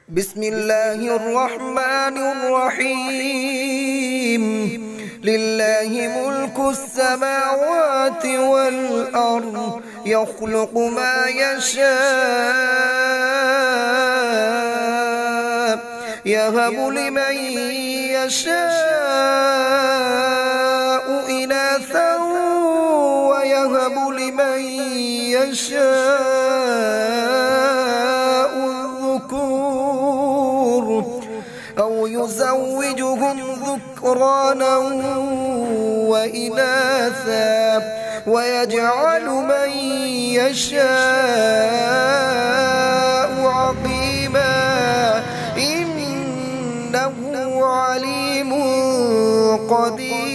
بسم الله الرحمن الرحيم. لله ملك السماوات والأرض يخلق ما يشاء يهب لمن يشاء إناثا ويهب لمن يشاء الذكور أو يزوجهم ذكرانا وإناثا ويجعل من يشاء عقيما إنه عليم قدير.